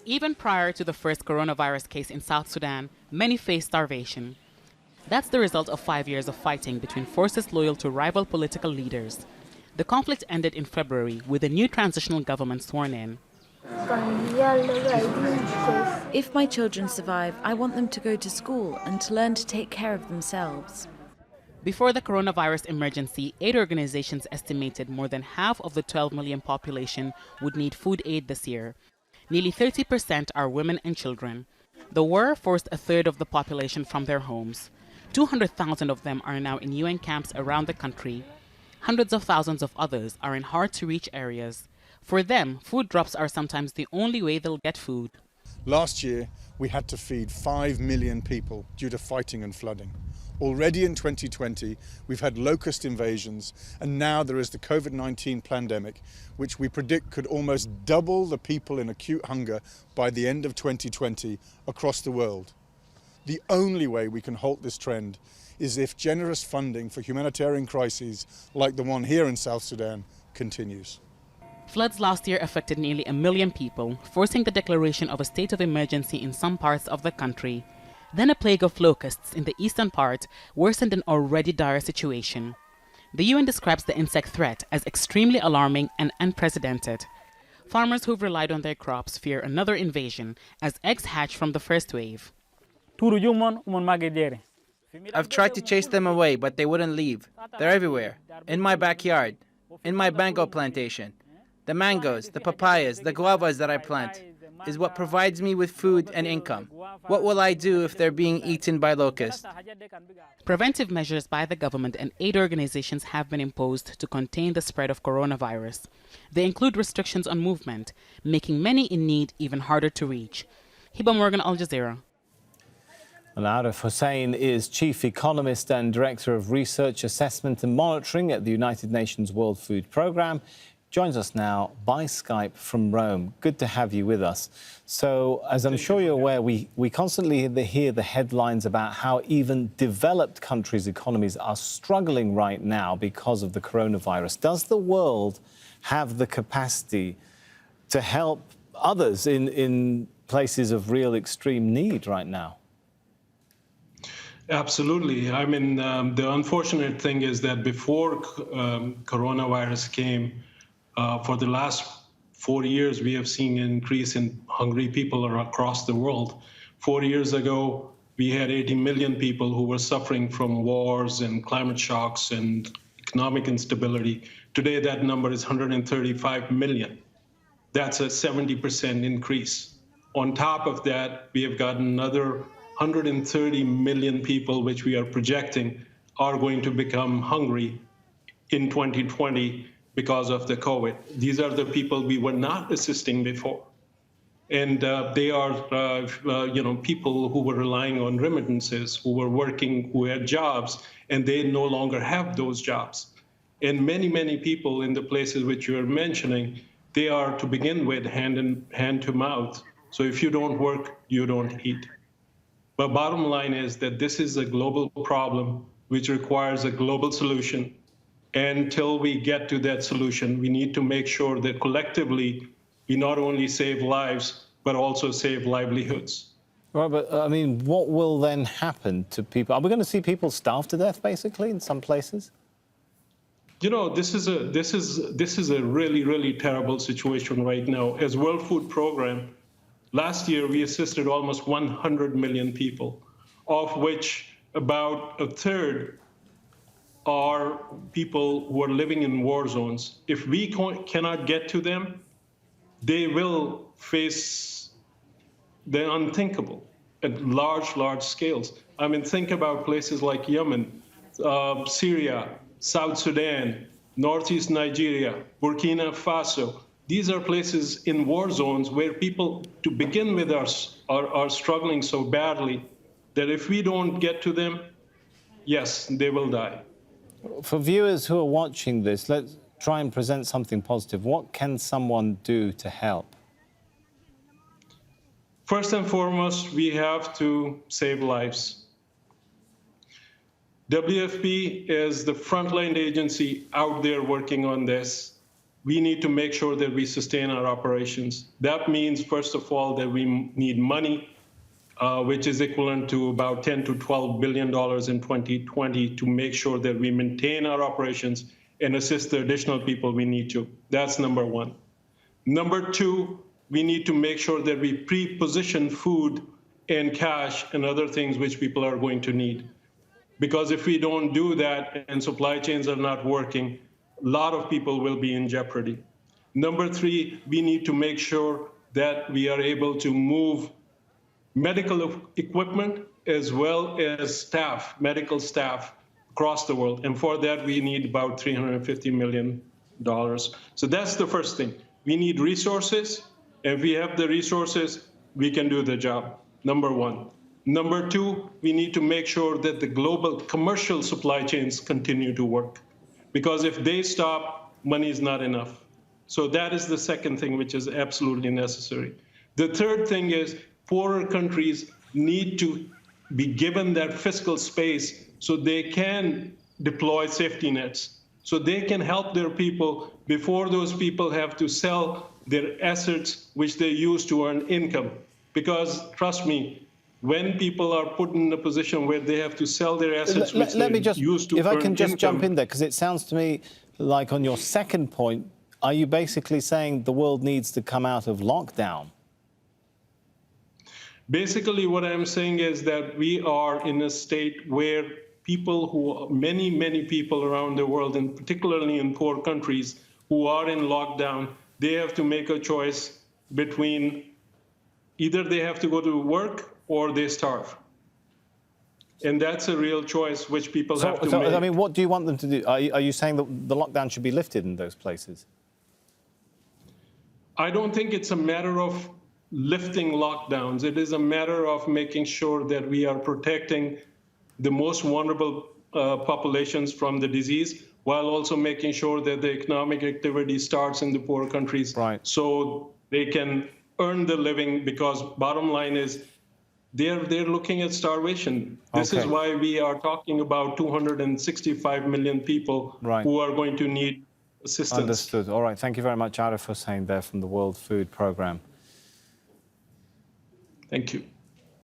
Even prior to the first coronavirus case in South Sudan, many faced starvation. That's the result of 5 years of fighting between forces loyal to rival political leaders. The conflict ended in February with a new transitional government sworn in. If my children survive, I want them to go to school and to learn to take care of themselves. Before the coronavirus emergency, aid organizations estimated more than half of the 12 million population would need food aid this year. Nearly 30% are women and children. The war forced a third of the population from their homes. 200,000 of them are now in UN camps around the country. Hundreds of thousands of others are in hard-to-reach areas. For them, food drops are sometimes the only way they'll get food. Last year, we had to feed 5 million people due to fighting and flooding. Already in 2020, we've had locust invasions, and now there is the COVID-19 pandemic, which we predict could almost double the people in acute hunger by the end of 2020 across the world. The only way we can halt this trend is if generous funding for humanitarian crises like the one here in South Sudan continues. Floods last year affected nearly 1 million people, forcing the declaration of a state of emergency in some parts of the country. Then a plague of locusts in the eastern part worsened an already dire situation. The UN describes the insect threat as extremely alarming and unprecedented. Farmers who've relied on their crops fear another invasion as eggs hatch from the first wave. I've tried to chase them away, but they wouldn't leave. They're everywhere. In my backyard, in my mango plantation. The mangoes, the papayas, the guavas that I plant is what provides me with food and income. What will I do if they're being eaten by locusts? Preventive measures by the government and aid organizations have been imposed to contain the spread of coronavirus. They include restrictions on movement, making many in need even harder to reach. Hiba, Al Jazeera. Arif Hussain is Chief Economist and Director of Research, Assessment and Monitoring at the United Nations World Food Programme. Joins us now by Skype from Rome. Good to have you with us. So, as I'm sure you're aware, we constantly hear the headlines about how even developed countries' economies are struggling right now because of the coronavirus. Does the world have the capacity to help others in places of real extreme need right now? Absolutely. I mean, the unfortunate thing is that before coronavirus came, for the last 4 years, we have seen an increase in hungry people across the world. 4 years ago, we had 80 million people who were suffering from wars and climate shocks and economic instability. Today, that number is 135 million. That's a 70% increase. On top of that, we have got another 130 million people, which we are projecting are going to become hungry in 2020 because of the COVID. These are the people we were not assisting before. And they are, people who were relying on remittances, who were working, who had jobs, and they no longer have those jobs. And many, many people in the places which you are mentioning, they are, to begin with, hand to mouth. So if you don't work, you don't eat. But bottom line is that this is a global problem which requires a global solution. Until we get to that solution, we need to make sure that collectively we not only save lives, but also save livelihoods. Right, but I mean, what will then happen to people? Are we going to see people starve to death, basically, in some places? You know, this is a really, really terrible situation right now. As World Food Programme, last year we assisted almost 100 million people, of which about a third are people who are living in war zones. If we cannot get to them, they will face the unthinkable at large scales. I mean, think about places like Yemen, Syria, South Sudan, Northeast Nigeria, Burkina Faso. These are places in war zones where people, to begin with, are struggling so badly that if we don't get to them, yes, they will die. For viewers who are watching this, let's try and present something positive. What can someone do to help? First and foremost, we have to save lives. WFP is the frontline agency out there working on this. we need to make sure that we sustain our operations. That means, first of all, that we need money, which is equivalent to about $10 to $12 billion in 2020 to make sure that we maintain our operations and assist the additional people we need to. That's number one. Number two, we need to make sure that we pre-position food and cash and other things which people are going to need. Because if we don't do that and supply chains are not working, a lot of people will be in jeopardy. Number three, we need to make sure that we are able to move medical equipment as well as staff, medical staff across the world. And for that, we need about $350 million. So that's the first thing. We need resources. And if we have the resources, we can do the job, number one. Number two, we need to make sure that the global commercial supply chains continue to work. Because if they stop, money is not enough. So that is the second thing which is absolutely necessary. The third thing is poorer countries need to be given that fiscal space so they can deploy safety nets, so they can help their people before those people have to sell their assets which they use to earn income. Because trust me, when people are put in a position where they have to sell their assets which they use to earn income... If I can just jump in there, because it sounds to me like on your second point, are you basically saying the world needs to come out of lockdown? Basically, what I'm saying is that we are in a state where people many people around the world, and particularly in poor countries who are in lockdown, they have to make a choice between either they have to go to work or they starve. And that's a real choice which people have to make. I mean, what do you want them to do? Are you saying that the lockdown should be lifted in those places? I don't think it's a matter of lifting lockdowns. It is a matter of making sure that we are protecting the most vulnerable populations from the disease, while also making sure that the economic activity starts in the poor countries, so they can earn the living, because bottom line is they're looking at starvation. This is why we are talking about 265 million people who are going to need assistance. Understood. All right. Thank you very much, Arif Hussain there from the World Food Programme. Thank you.